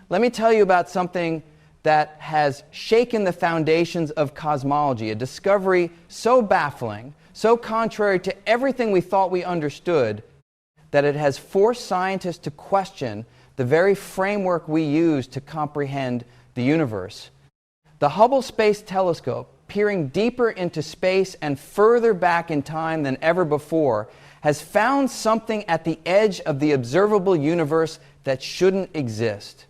Let me tell you about something that has shaken the foundations of cosmology, a discovery so baffling, so contrary to everything we thought we understood, that it has forced scientists to question the very framework we use to comprehend the universe. The Hubble Space Telescope, peering deeper into space and further back in time than ever before, has found something at the edge of the observable universe that shouldn't exist.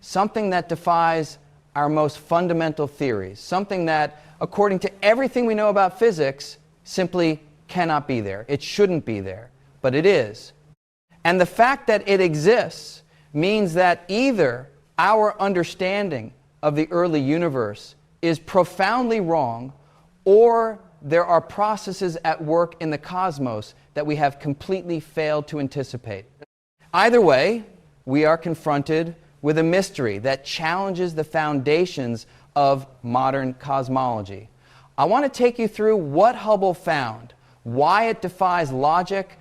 Something that defies our most fundamental theories. Something that, according to everything we know about physics, simply cannot be there. It shouldn't be there. But it is. And the fact that it exists means that either our understanding of the early universe is profoundly wrong, or there are processes at work in the cosmos that we have completely failed to anticipate. Either way, we are confronted with a mystery that challenges the foundations of modern cosmology. I want to take you through what Hubble found, why it defies logic,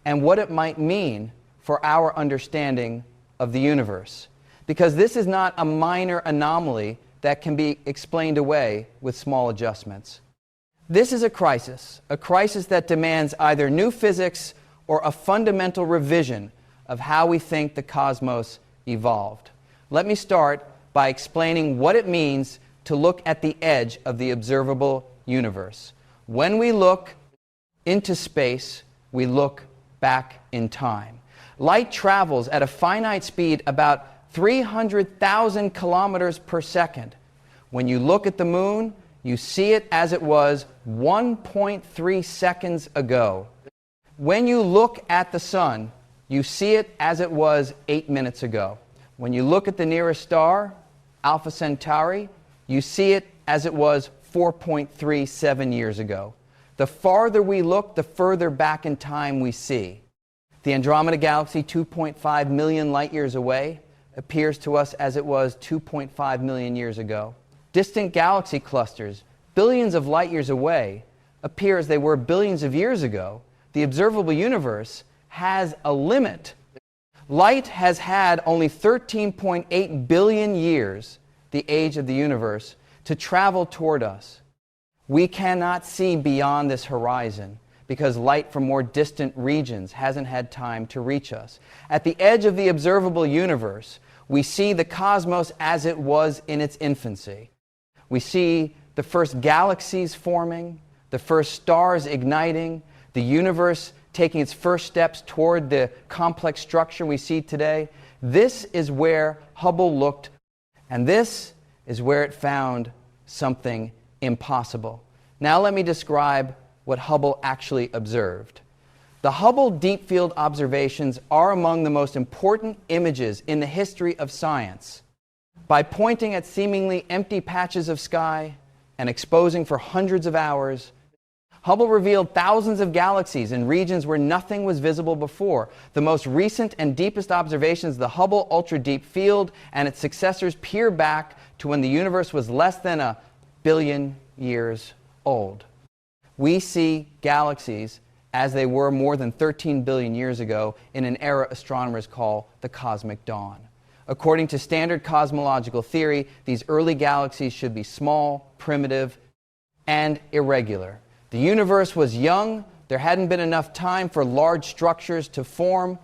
and what it might mean for our understanding of the universe. Because this is not a minor anomaly that can be explained away with small adjustments. This is a crisis that demands either new physics or a fundamental revision of how we think the cosmos evolved. Let me start by explaining what it means to look at the edge of the observable universe. When we look into space, we look back in time. Light travels at a finite speed about 300,000 kilometers per second. When you look at the moon, you see it as it was 1.3 seconds ago. When you look at the sun, you see it as it was 8 minutes ago. When you look at the nearest star, Alpha Centauri, you see it as it was 4.37 years ago. The farther we look, the further back in time we see. The Andromeda Galaxy, 2.5 million light years away, appears to us as it was 2.5 million years ago. Distant galaxy clusters, billions of light years away, appear as they were billions of years ago. The observable universe has a limit. Light has had only 13.8 billion years, the age of the universe, to travel toward us. We cannot see beyond this horizon because light from more distant regions hasn't had time to reach us. At the edge of the observable universe, we see the cosmos as it was in its infancy. We see the first galaxies forming, the first stars igniting, the universe taking its first steps toward the complex structure we see today. This is where Hubble looked, and this is where it found something impossible. Now let me describe what Hubble actually observed. The Hubble Deep Field observations are among the most important images in the history of science. By pointing at seemingly empty patches of sky and exposing for hundreds of hours, Hubble revealed thousands of galaxies in regions where nothing was visible before. The most recent and deepest observations of the Hubble Ultra Deep Field and its successors peer back to when the universe was less than 1 billion years old. We see galaxies as they were more than 13 billion years ago in an era astronomers call the cosmic dawn. According to standard cosmological theory, these early galaxies should be small, primitive, and irregular. The universe was young. There hadn't been enough time for large structures to form.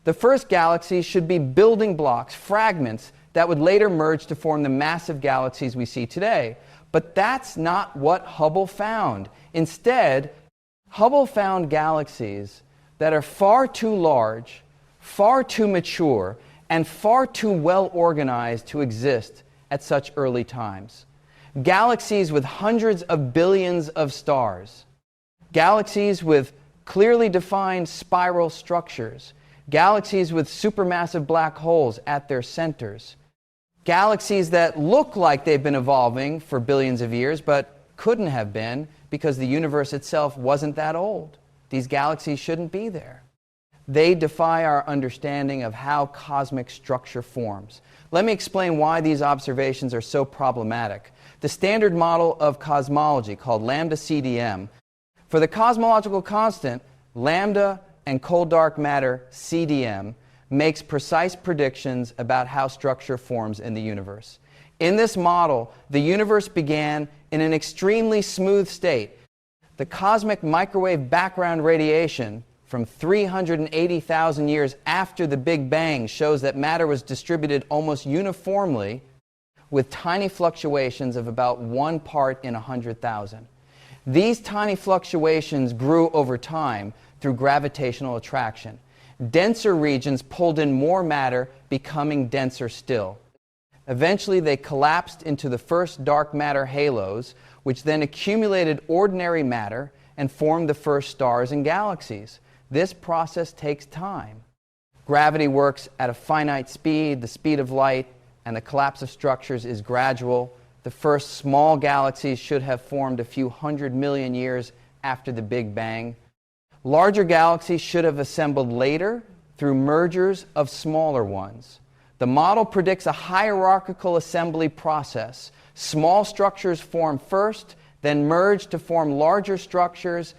The first galaxies should be building blocks, fragments, that would later merge to form the massive galaxies we see today. But that's not what Hubble found. Instead, Hubble found galaxies that are far too large, far too mature, and far too well organized to exist at such early times. Galaxies with hundreds of billions of stars. Galaxies with clearly defined spiral structures. Galaxies with supermassive black holes at their centers. Galaxies that look like they've been evolving for billions of years, but couldn't have been because the universe itself wasn't that old. These galaxies shouldn't be there. They defy our understanding of how cosmic structure forms. Let me explain why these observations are so problematic. The standard model of cosmology, called lambda CDM, for the cosmological constant, lambda and cold dark matter CDM, makes precise predictions about how structure forms in the universe. In this model, the universe began in an extremely smooth state. The cosmic microwave background radiation from 380,000 years after the Big Bang shows that matter was distributed almost uniformly with tiny fluctuations of about 1 part in 100,000. These tiny fluctuations grew over time through gravitational attraction. Denser regions pulled in more matter, becoming denser still. Eventually, they collapsed into the first dark matter halos, which then accumulated ordinary matter and formed the first stars and galaxies. This process takes time. Gravity works at a finite speed, the speed of light, and the collapse of structures is gradual. The first small galaxies should have formed a few 100 million years after the Big Bang. Larger galaxies should have assembled later through mergers of smaller ones. The model predicts a hierarchical assembly process. Small structures form first, then merge to form larger structures,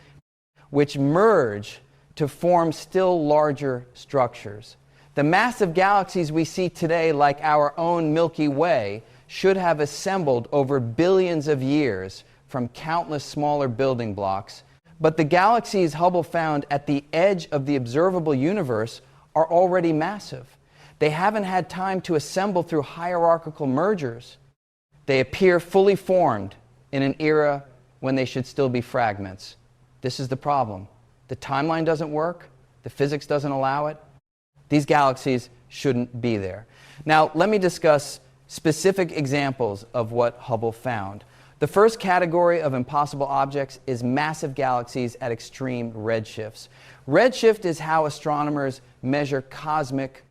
which merge to form still larger structures. The massive galaxies we see today, like our own Milky Way, should have assembled over billions of years from countless smaller building blocks. But the galaxies Hubble found at the edge of the observable universe are already massive. They haven't had time to assemble through hierarchical mergers. They appear fully formed in an era when they should still be fragments. This is the problem. The timeline doesn't work. The physics doesn't allow it. These galaxies shouldn't be there. Now, let me discuss specific examples of what Hubble found. The first category of impossible objects is massive galaxies at extreme redshifts. Redshift is how astronomers measure cosmic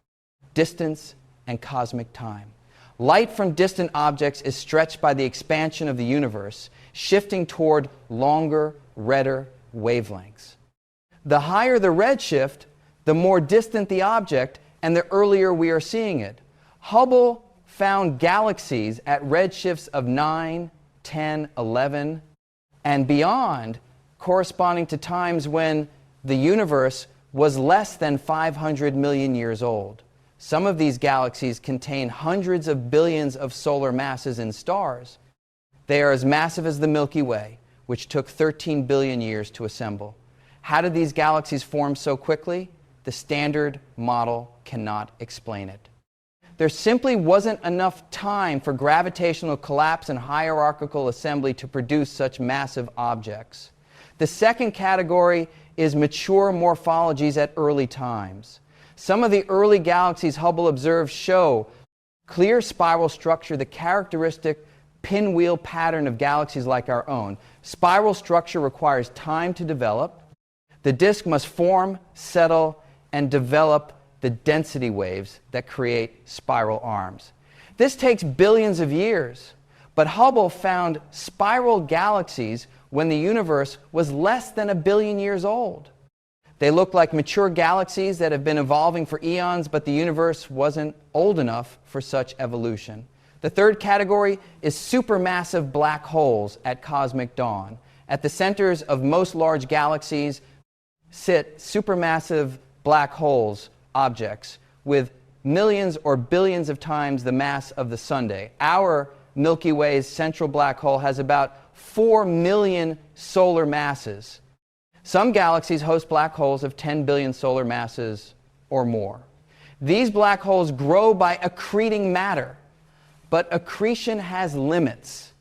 distance and cosmic time. Light from distant objects is stretched by the expansion of the universe, shifting toward longer, redder wavelengths. The higher the redshift, the more distant the object, and the earlier we are seeing it. Hubble found galaxies at redshifts of 9, 10, 11, and beyond, corresponding to times when the universe was less than 500 million years old. Some of these galaxies contain hundreds of billions of solar masses in stars. They are as massive as the Milky Way, which took 13 billion years to assemble. How did these galaxies form so quickly? The standard model cannot explain it. There simply wasn't enough time for gravitational collapse and hierarchical assembly to produce such massive objects. The second category is mature morphologies at early times. Some of the early galaxies Hubble observed show clear spiral structure, the characteristic pinwheel pattern of galaxies like our own. Spiral structure requires time to develop. The disk must form, settle, and develop the density waves that create spiral arms. This takes billions of years, but Hubble found spiral galaxies when the universe was less than 1 billion years old. They look like mature galaxies that have been evolving for eons, but the universe wasn't old enough for such evolution. The third category is supermassive black holes at cosmic dawn. At the centers of most large galaxies sit supermassive black holes, objects, with millions or billions of times the mass of the Sunday. Our Milky Way's central black hole has about 4 million solar masses. Some galaxies host black holes of 10 billion solar masses or more. These black holes grow by accreting matter, but accretion has limits.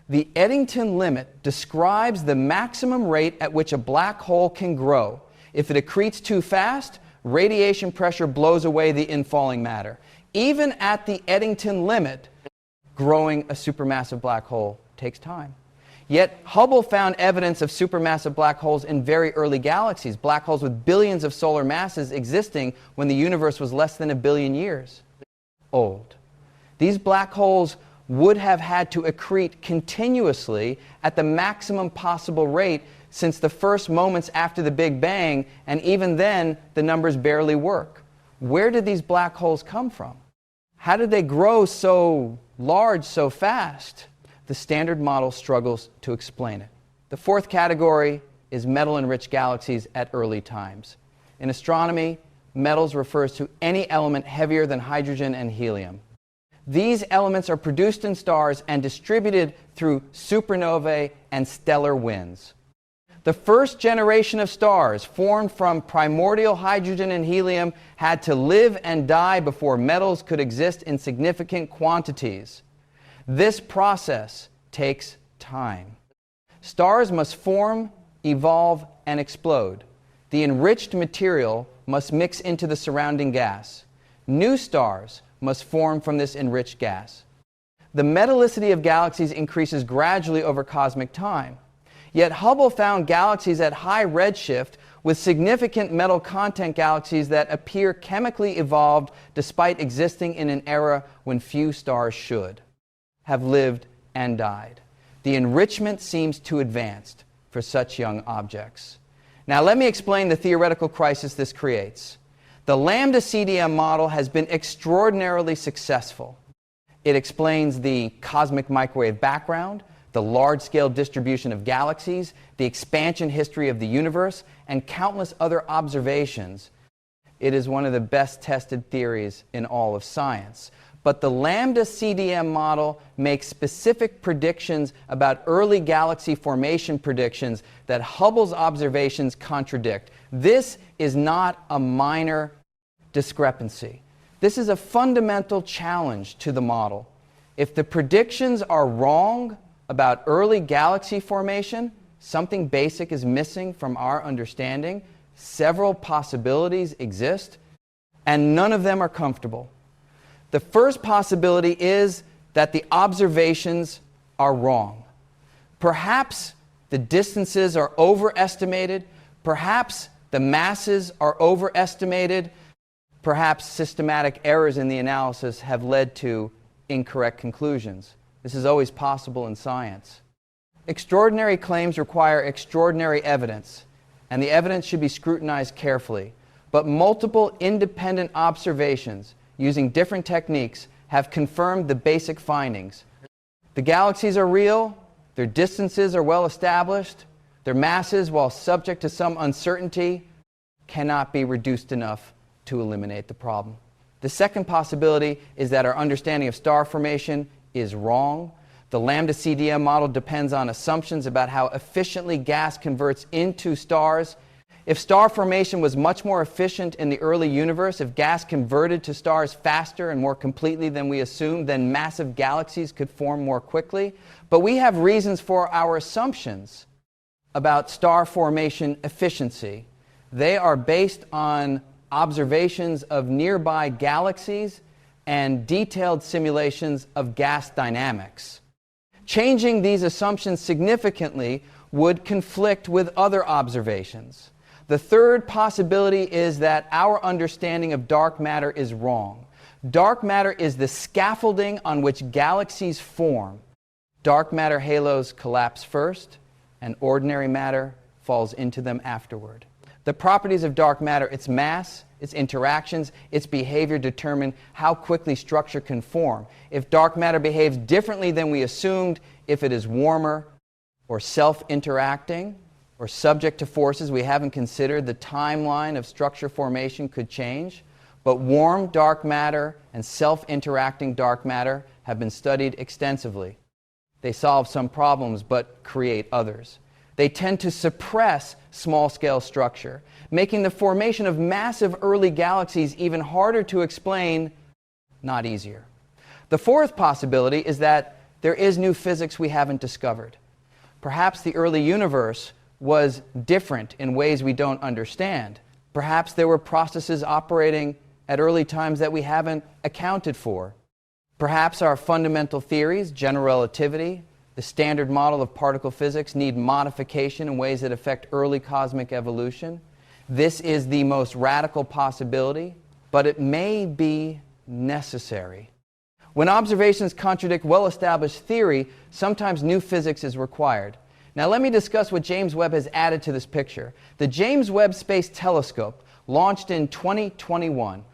The Eddington limit describes the maximum rate at which a black hole can grow. If it accretes too fast, radiation pressure blows away the infalling matter. Even at the Eddington limit, growing a supermassive black hole takes time. Yet Hubble found evidence of supermassive black holes in very early galaxies, black holes with billions of solar masses existing when the universe was less than 1 billion years old. These black holes would have had to accrete continuously at the maximum possible rate since the first moments after the Big Bang, and even then, the numbers barely work. Where did these black holes come from? How did they grow so large so fast? The standard model struggles to explain it. The fourth category is metal-enriched galaxies at early times. In astronomy, metals refers to any element heavier than hydrogen and helium. These elements are produced in stars and distributed through supernovae and stellar winds. The first generation of stars formed from primordial hydrogen and helium had to live and die before metals could exist in significant quantities. This process takes time. Stars must form, evolve, and explode. The enriched material must mix into the surrounding gas. New stars must form from this enriched gas. The metallicity of galaxies increases gradually over cosmic time. Yet Hubble found galaxies at high redshift with significant metal content galaxies that appear chemically evolved despite existing in an era when few stars should have lived and died. The enrichment seems too advanced for such young objects. Now let me explain the theoretical crisis this creates. The lambda CDM model has been extraordinarily successful. It explains the cosmic microwave background, the large-scale distribution of galaxies, the expansion history of the universe, and countless other observations. It is one of the best-tested theories in all of science. But the lambda CDM model makes specific predictions about early galaxy formation predictions that Hubble's observations contradict. This is not a minor discrepancy. This is a fundamental challenge to the model. If the predictions are wrong about early galaxy formation, something basic is missing from our understanding. Several possibilities exist, and none of them are comfortable. The first possibility is that the observations are wrong. Perhaps the distances are overestimated. Perhaps the masses are overestimated. Perhaps systematic errors in the analysis have led to incorrect conclusions. This is always possible in science. Extraordinary claims require extraordinary evidence, and the evidence should be scrutinized carefully. But multiple independent observations using different techniques have confirmed the basic findings. The galaxies are real, their distances are well established, their masses, while subject to some uncertainty, cannot be reduced enough to eliminate the problem. The second possibility is that our understanding of star formation is wrong. The lambda CDM model depends on assumptions about how efficiently gas converts into stars. If star formation was much more efficient in the early universe, if gas converted to stars faster and more completely than we assumed, then massive galaxies could form more quickly. But we have reasons for our assumptions about star formation efficiency. They are based on observations of nearby galaxies and detailed simulations of gas dynamics. Changing these assumptions significantly would conflict with other observations. The third possibility is that our understanding of dark matter is wrong. Dark matter is the scaffolding on which galaxies form. Dark matter halos collapse first, and ordinary matter falls into them afterward. The properties of dark matter, its mass, its interactions, its behavior determine how quickly structure can form. If dark matter behaves differently than we assumed, if it is warmer or self-interacting or subject to forces we haven't considered, the timeline of structure formation could change. But warm dark matter and self-interacting dark matter have been studied extensively. They solve some problems but create others. They tend to suppress small-scale structure, making the formation of massive early galaxies even harder to explain, not easier. The fourth possibility is that there is new physics we haven't discovered. Perhaps the early universe was different in ways we don't understand. Perhaps there were processes operating at early times that we haven't accounted for. Perhaps our fundamental theories, general relativity, the standard model of particle physics, need modification in ways that affect early cosmic evolution. This is the most radical possibility, but it may be necessary. When observations contradict well-established theory, sometimes new physics is required. Now let me discuss what James Webb has added to this picture. The James Webb Space Telescope, launched in 2021,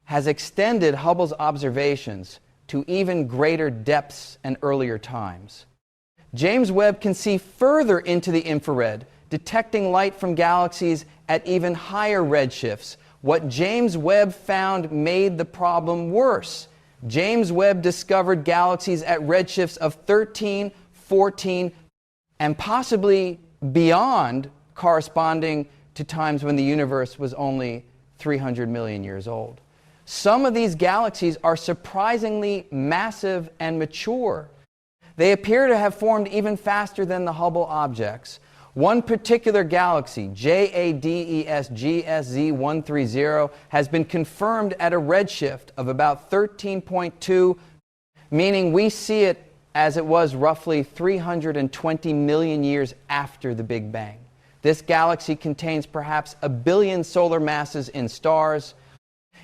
has extended Hubble's observations to even greater depths and earlier times. James Webb can see further into the infrared, detecting light from galaxies at even higher redshifts, What James Webb found made the problem worse. James Webb discovered galaxies at redshifts of 13, 14, and possibly beyond, corresponding to times when the universe was only 300 million years old. Some of these galaxies are surprisingly massive and mature. They appear to have formed even faster than the Hubble objects. One particular galaxy, JADES GSZ130, has been confirmed at a redshift of about 13.2, meaning we see it as it was roughly 320 million years after the Big Bang. This galaxy contains perhaps 1 billion solar masses in stars.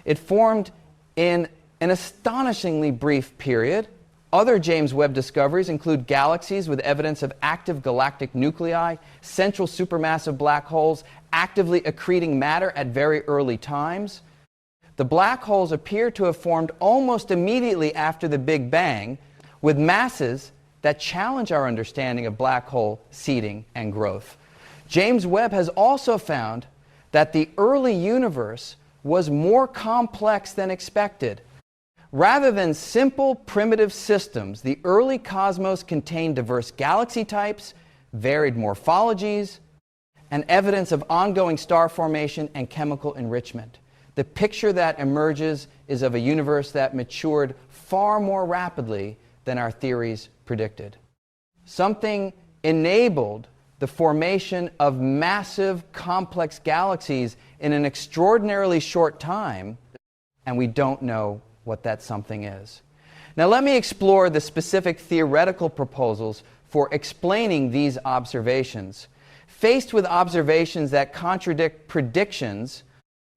It formed in an astonishingly brief period. Other James Webb discoveries include galaxies with evidence of active galactic nuclei, central supermassive black holes actively accreting matter at very early times. The black holes appear to have formed almost immediately after the Big Bang, with masses that challenge our understanding of black hole seeding and growth. James Webb has also found that the early universe was more complex than expected. Rather than simple, primitive systems, the early cosmos contained diverse galaxy types, varied morphologies, and evidence of ongoing star formation and chemical enrichment. The picture that emerges is of a universe that matured far more rapidly than our theories predicted. Something enabled the formation of massive, complex galaxies in an extraordinarily short time, and we don't know what that something is. Now let me explore the specific theoretical proposals for explaining these observations. Faced with observations that contradict predictions,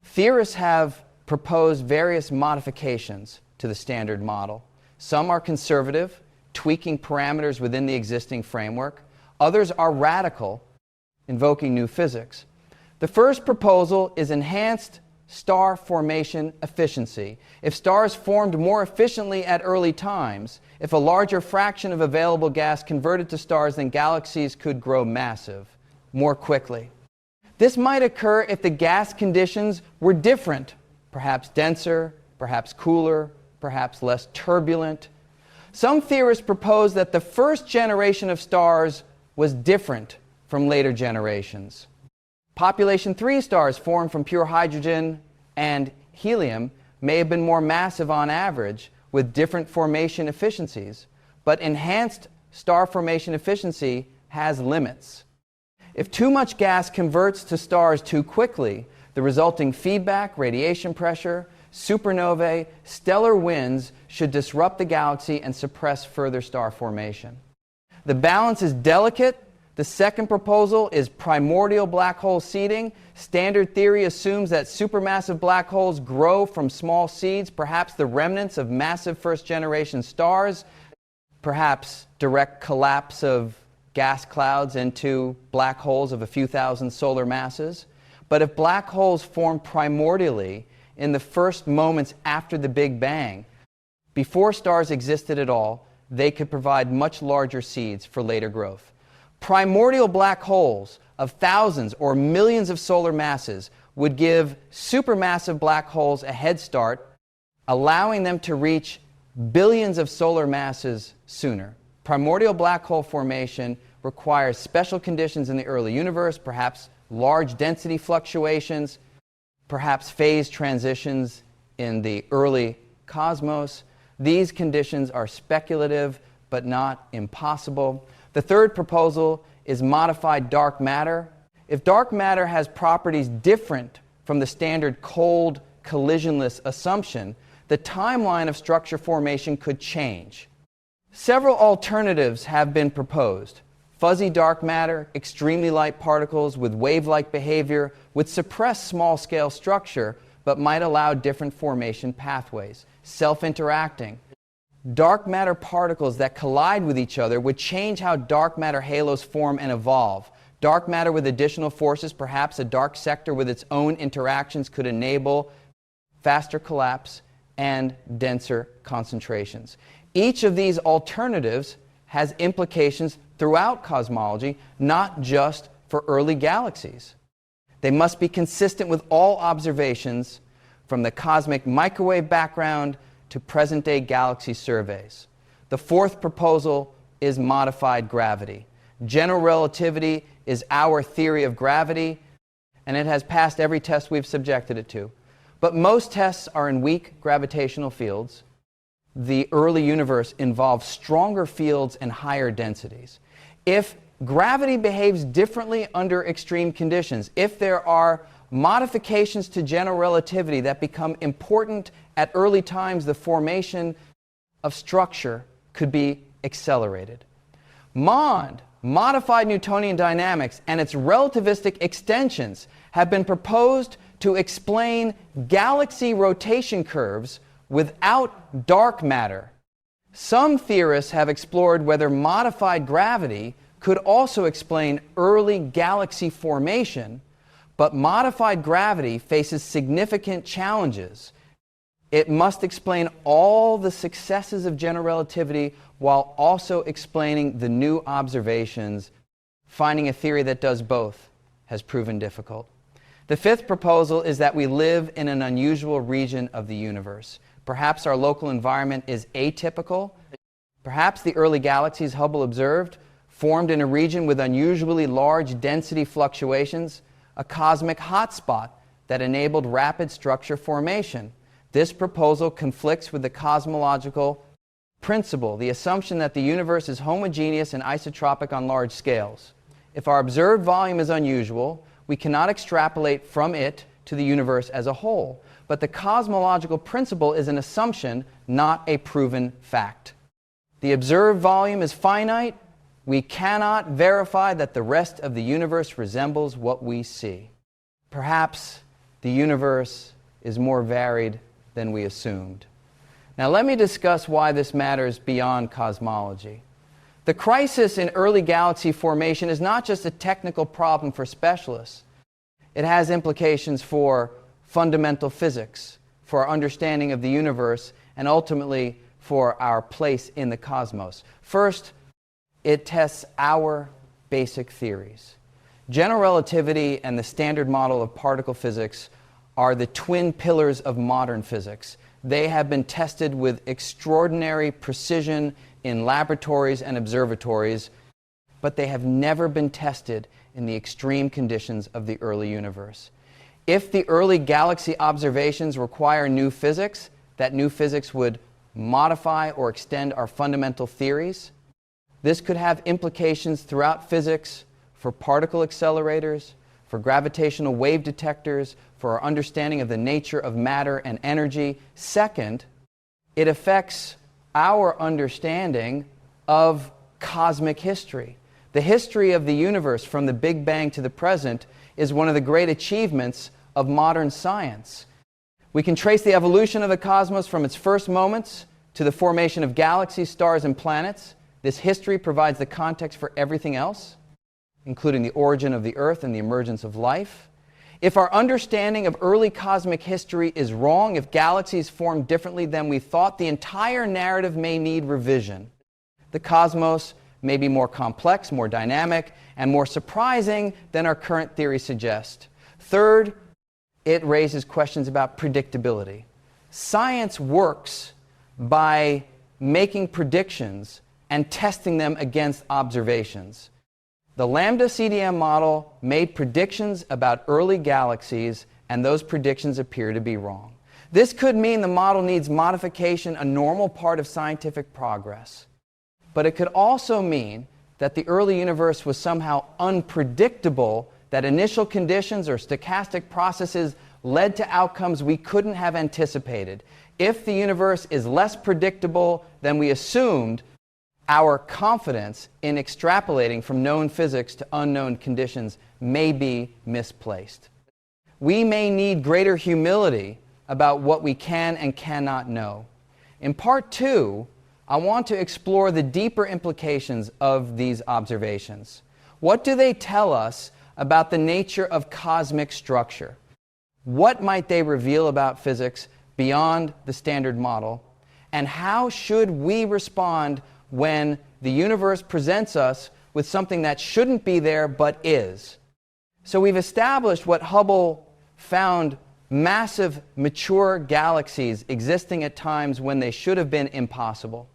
theorists have proposed various modifications to the standard model. Some are conservative, tweaking parameters within the existing framework. Others are radical, invoking new physics. The first proposal is enhanced star formation efficiency. If stars formed more efficiently at early times, if a larger fraction of available gas converted to stars, then galaxies could grow massive more quickly. This might occur if the gas conditions were different, perhaps denser, perhaps cooler, perhaps less turbulent. Some theorists propose that the first generation of stars was different from later generations. Population 3 stars formed from pure hydrogen and helium may have been more massive on average with different formation efficiencies, but enhanced star formation efficiency has limits. If too much gas converts to stars too quickly, the resulting feedback, radiation pressure, supernovae, stellar winds should disrupt the galaxy and suppress further star formation. The balance is delicate. The second proposal is primordial black hole seeding. Standard theory assumes that supermassive black holes grow from small seeds, perhaps the remnants of massive first-generation stars, perhaps direct collapse of gas clouds into black holes of a few thousand solar masses. But if black holes form primordially in the first moments after the Big Bang, before stars existed at all, they could provide much larger seeds for later growth. Primordial black holes of thousands or millions of solar masses would give supermassive black holes a head start, allowing them to reach billions of solar masses sooner. Primordial black hole formation requires special conditions in the early universe, perhaps large density fluctuations, perhaps phase transitions in the early cosmos. These conditions are speculative but not impossible. The third proposal is modified dark matter. If dark matter has properties different from the standard cold, collisionless assumption, the timeline of structure formation could change. Several alternatives have been proposed. Fuzzy dark matter, extremely light particles with wave-like behavior would suppress small-scale structure but might allow different formation pathways. Self-interacting. Dark matter particles that collide with each other would change how dark matter halos form and evolve. Dark matter with additional forces, perhaps a dark sector with its own interactions, could enable faster collapse and denser concentrations. Each of these alternatives has implications throughout cosmology, not just for early galaxies. They must be consistent with all observations from the cosmic microwave background to present-day galaxy surveys. The fourth proposal is modified gravity. General relativity is our theory of gravity, and it has passed every test we've subjected it to. But most tests are in weak gravitational fields. The early universe involved stronger fields and higher densities. If gravity behaves differently under extreme conditions, if there are modifications to general relativity that become important at early times, the formation of structure could be accelerated. Modified Newtonian dynamics, and its relativistic extensions have been proposed to explain galaxy rotation curves without dark matter. Some theorists have explored whether modified gravity could also explain early galaxy formation, but modified gravity faces significant challenges. It must explain all the successes of general relativity while also explaining the new observations. Finding a theory that does both has proven difficult. The fifth proposal is that we live in an unusual region of the universe. Perhaps our local environment is atypical. Perhaps the early galaxies Hubble observed formed in a region with unusually large density fluctuations, a cosmic hotspot that enabled rapid structure formation. This proposal conflicts with the cosmological principle, the assumption that the universe is homogeneous and isotropic on large scales. If our observed volume is unusual, we cannot extrapolate from it to the universe as a whole. But the cosmological principle is an assumption, not a proven fact. The observed volume is finite. We cannot verify that the rest of the universe resembles what we see. Perhaps the universe is more varied than we assumed. Now let me discuss why this matters beyond cosmology. The crisis in early galaxy formation is not just a technical problem for specialists. It has implications for fundamental physics, for our understanding of the universe, and ultimately for our place in the cosmos. First, it tests our basic theories. General relativity and the standard model of particle physics are the twin pillars of modern physics. They have been tested with extraordinary precision in laboratories and observatories, but they have never been tested in the extreme conditions of the early universe. If the early galaxy observations require new physics, that new physics would modify or extend our fundamental theories. This could have implications throughout physics for particle accelerators, for gravitational wave detectors, for our understanding of the nature of matter and energy. Second, it affects our understanding of cosmic history. The history of the universe from the Big Bang to the present is one of the great achievements of modern science. We can trace the evolution of the cosmos from its first moments to the formation of galaxies, stars, and planets. This history provides the context for everything else, including the origin of the Earth and the emergence of life. If our understanding of early cosmic history is wrong, if galaxies formed differently than we thought, the entire narrative may need revision. The cosmos may be more complex, more dynamic, and more surprising than our current theory suggests. Third, it raises questions about predictability. Science works by making predictions and testing them against observations. The lambda CDM model made predictions about early galaxies, and those predictions appear to be wrong. This could mean the model needs modification, a normal part of scientific progress. But it could also mean that the early universe was somehow unpredictable, that initial conditions or stochastic processes led to outcomes we couldn't have anticipated. If the universe is less predictable than we assumed, our confidence in extrapolating from known physics to unknown conditions may be misplaced. We may need greater humility about what we can and cannot know. In part 2, I want to explore the deeper implications of these observations. What do they tell us about the nature of cosmic structure? What might they reveal about physics beyond the standard model? And how should we respond when the universe presents us with something that shouldn't be there but is? So we've established what Hubble found: massive, mature galaxies existing at times when they should have been impossible.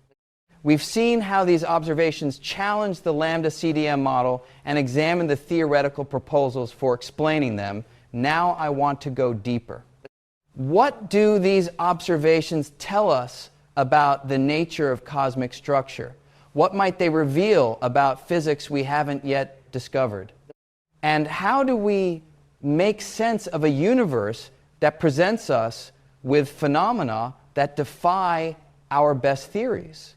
We've seen how these observations challenge the lambda CDM model and examine the theoretical proposals for explaining them. Now I want to go deeper. What do these observations tell us about the nature of cosmic structure? What might they reveal about physics we haven't yet discovered? And how do we make sense of a universe that presents us with phenomena that defy our best theories?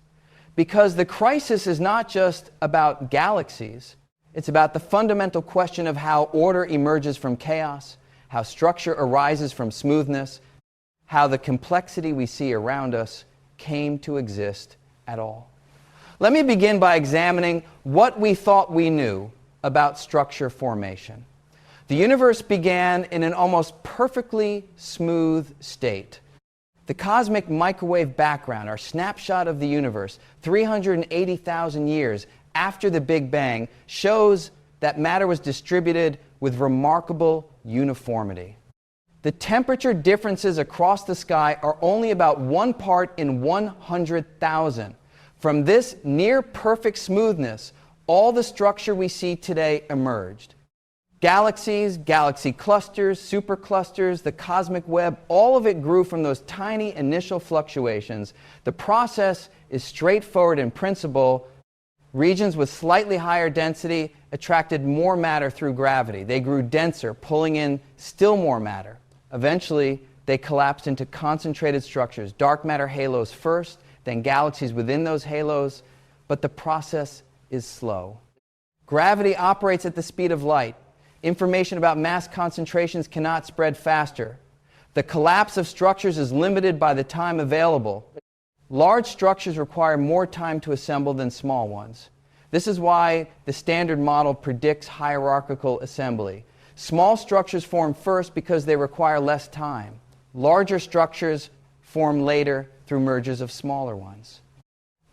Because the crisis is not just about galaxies. It's about the fundamental question of how order emerges from chaos, how structure arises from smoothness, how the complexity we see around us came to exist at all. Let me begin by examining what we thought we knew about structure formation. The universe began in an almost perfectly smooth state. The cosmic microwave background, our snapshot of the universe, 380,000 years after the Big Bang, shows that matter was distributed with remarkable uniformity. The temperature differences across the sky are only about 1 part in 100,000. From this near-perfect smoothness, all the structure we see today emerged. Galaxies, galaxy clusters, superclusters, the cosmic web, all of it grew from those tiny initial fluctuations. The process is straightforward in principle. Regions with slightly higher density attracted more matter through gravity. They grew denser, pulling in still more matter. Eventually, they collapsed into concentrated structures, dark matter halos first, then galaxies within those halos, but the process is slow. Gravity operates at the speed of light. Information about mass concentrations cannot spread faster. The collapse of structures is limited by the time available. Large structures require more time to assemble than small ones. This is why the standard model predicts hierarchical assembly. Small structures form first because they require less time. Larger structures form later through mergers of smaller ones.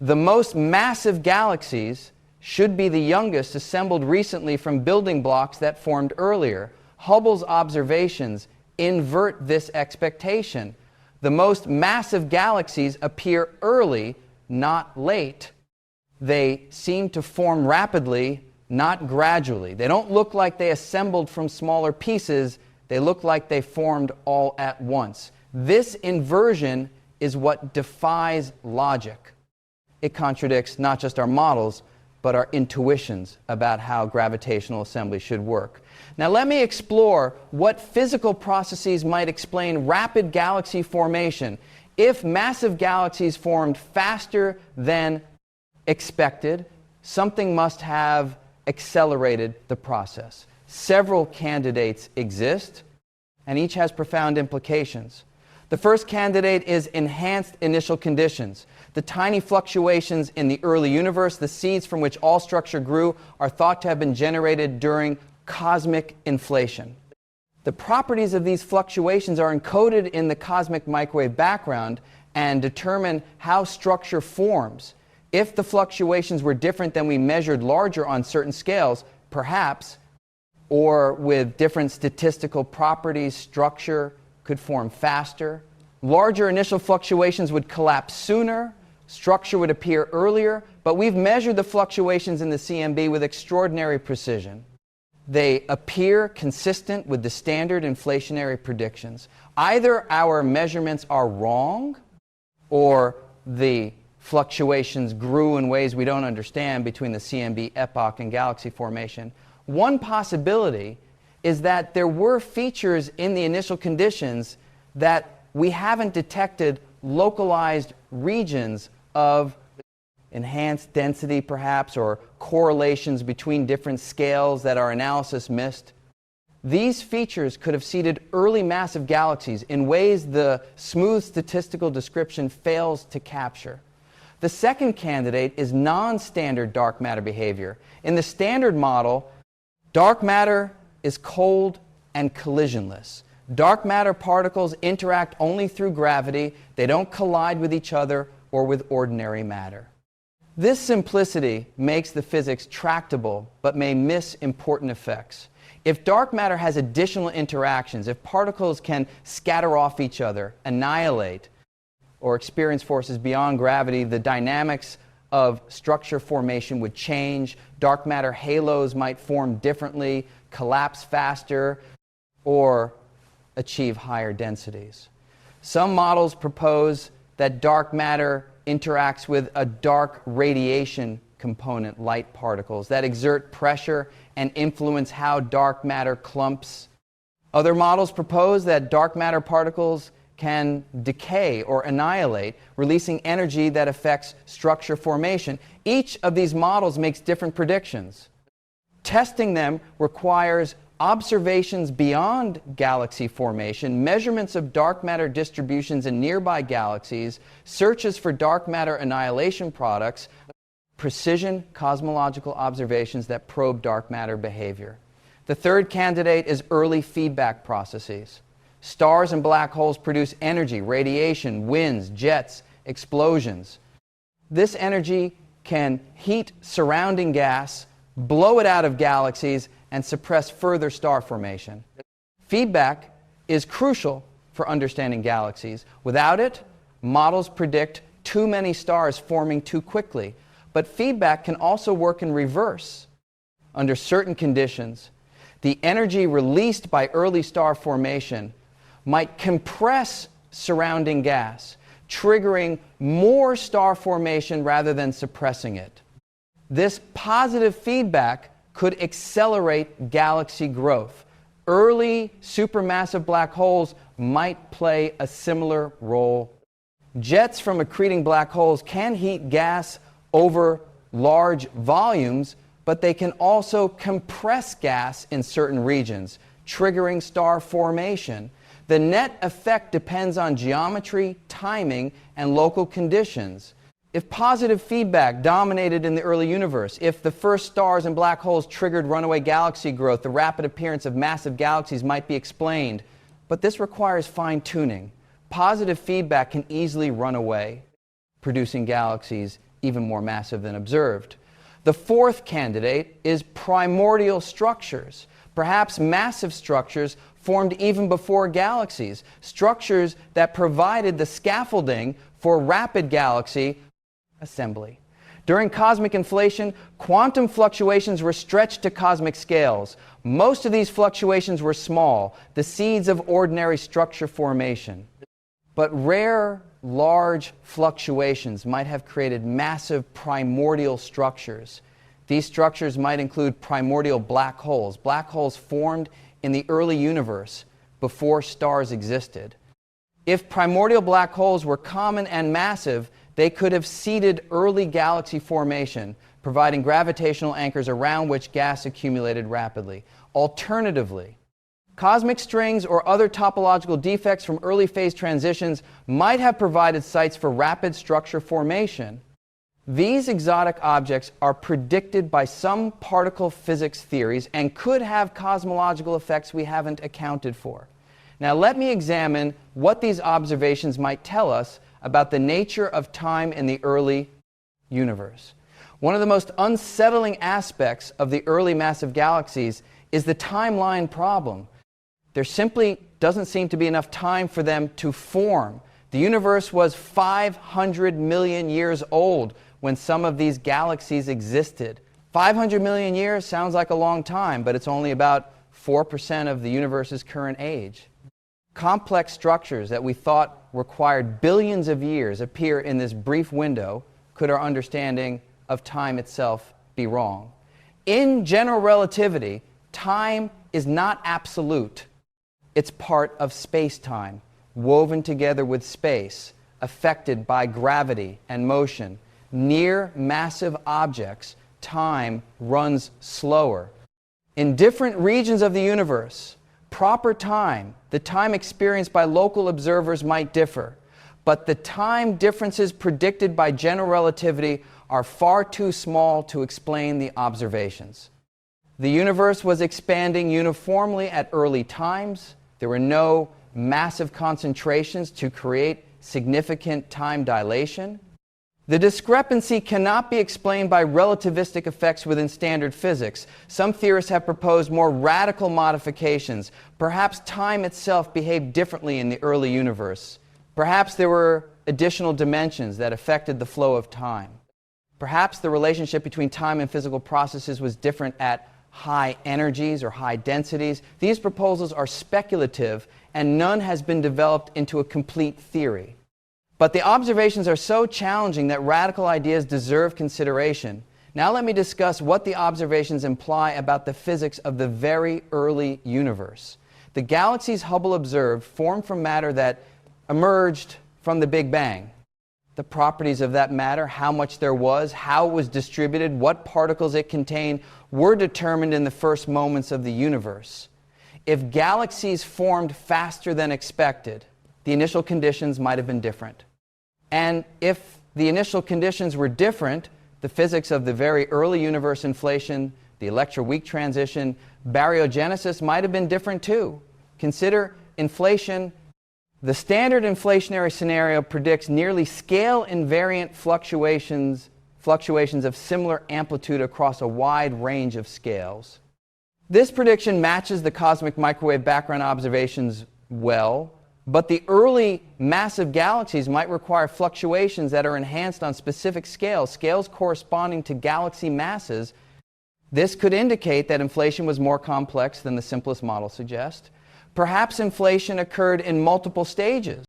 The most massive galaxies should be the youngest, assembled recently from building blocks that formed earlier. Hubble's observations invert this expectation. The most massive galaxies appear early, not late. They seem to form rapidly, not gradually. They don't look like they assembled from smaller pieces. They look like they formed all at once. This inversion is what defies logic. It contradicts not just our models, but our intuitions about how gravitational assembly should work. Now let me explore what physical processes might explain rapid galaxy formation. If massive galaxies formed faster than expected, something must have accelerated the process. Several candidates exist, and each has profound implications. The first candidate is enhanced initial conditions. The tiny fluctuations in the early universe, the seeds from which all structure grew, are thought to have been generated during cosmic inflation. The properties of these fluctuations are encoded in the cosmic microwave background and determine how structure forms. If the fluctuations were different than we measured larger on certain scales, perhaps, or with different statistical properties, structure could form faster. Larger initial fluctuations would collapse sooner. Structure would appear earlier, but we've measured the fluctuations in the CMB with extraordinary precision. They appear consistent with the standard inflationary predictions. Either our measurements are wrong, or the fluctuations grew in ways we don't understand between the CMB epoch and galaxy formation. One possibility is that there were features in the initial conditions that we haven't detected localized regions of enhanced density, perhaps, or correlations between different scales that our analysis missed. These features could have seeded early massive galaxies in ways the smooth statistical description fails to capture. The second candidate is non-standard dark matter behavior. In the standard model, dark matter is cold and collisionless. Dark matter particles interact only through gravity. They don't collide with each other or with ordinary matter. This simplicity makes the physics tractable, but may miss important effects. If dark matter has additional interactions, if particles can scatter off each other, annihilate, or experience forces beyond gravity, the dynamics of structure formation would change. Dark matter halos might form differently, collapse faster, or achieve higher densities. Some models propose that dark matter interacts with a dark radiation component, light particles, that exert pressure and influence how dark matter clumps. Other models propose that dark matter particles can decay or annihilate, releasing energy that affects structure formation. Each of these models makes different predictions. Testing them requires observations beyond galaxy formation, measurements of dark matter distributions in nearby galaxies, searches for dark matter annihilation products, precision cosmological observations that probe dark matter behavior. The third candidate is early feedback processes. Stars and black holes produce energy, radiation, winds, jets, explosions. This energy can heat surrounding gas, blow it out of galaxies, and suppress further star formation. Feedback is crucial for understanding galaxies. Without it, models predict too many stars forming too quickly. But feedback can also work in reverse. Under certain conditions, the energy released by early star formation might compress surrounding gas, triggering more star formation rather than suppressing it. This positive feedback could accelerate galaxy growth. Early supermassive black holes might play a similar role. Jets from accreting black holes can heat gas over large volumes, but they can also compress gas in certain regions, triggering star formation. The net effect depends on geometry, timing, and local conditions. If positive feedback dominated in the early universe, if the first stars and black holes triggered runaway galaxy growth, the rapid appearance of massive galaxies might be explained. But this requires fine-tuning. Positive feedback can easily run away, producing galaxies even more massive than observed. The fourth candidate is primordial structures, perhaps massive structures formed even before galaxies, structures that provided the scaffolding for rapid galaxy assembly. During cosmic inflation, quantum fluctuations were stretched to cosmic scales. Most of these fluctuations were small, the seeds of ordinary structure formation. But rare, large fluctuations might have created massive primordial structures. These structures might include primordial black holes formed in the early universe before stars existed. If primordial black holes were common and massive, they could have seeded early galaxy formation, providing gravitational anchors around which gas accumulated rapidly. Alternatively, cosmic strings or other topological defects from early phase transitions might have provided sites for rapid structure formation. These exotic objects are predicted by some particle physics theories and could have cosmological effects we haven't accounted for. Now let me examine what these observations might tell us about the nature of time in the early universe. One of the most unsettling aspects of the early massive galaxies is the timeline problem. There simply doesn't seem to be enough time for them to form. The universe was 500 million years old when some of these galaxies existed. 500 million years sounds like a long time, but it's only about 4% of the universe's current age. Complex structures that we thought required billions of years appear in this brief window. Could our understanding of time itself be wrong? In general relativity, time is not absolute. It's part of space-time, woven together with space, affected by gravity and motion. Near massive objects, time runs slower. In different regions of the universe, proper time, the time experienced by local observers, might differ, but the time differences predicted by general relativity are far too small to explain the observations. The universe was expanding uniformly at early times. There were no massive concentrations to create significant time dilation. The discrepancy cannot be explained by relativistic effects within standard physics. Some theorists have proposed more radical modifications. Perhaps time itself behaved differently in the early universe. Perhaps there were additional dimensions that affected the flow of time. Perhaps the relationship between time and physical processes was different at high energies or high densities. These proposals are speculative, and none has been developed into a complete theory. But the observations are so challenging that radical ideas deserve consideration. Now let me discuss what the observations imply about the physics of the very early universe. The galaxies Hubble observed formed from matter that emerged from the Big Bang. The properties of that matter, how much there was, how it was distributed, what particles it contained, were determined in the first moments of the universe. If galaxies formed faster than expected, the initial conditions might have been different. And if the initial conditions were different, the physics of the very early universe inflation, the electroweak transition, baryogenesis might have been different too. Consider inflation. The standard inflationary scenario predicts nearly scale-invariant fluctuations of similar amplitude across a wide range of scales. This prediction matches the cosmic microwave background observations well, but the early massive galaxies might require fluctuations that are enhanced on specific scales corresponding to galaxy masses. This could indicate that inflation was more complex than the simplest model suggests. Perhaps inflation occurred in multiple stages.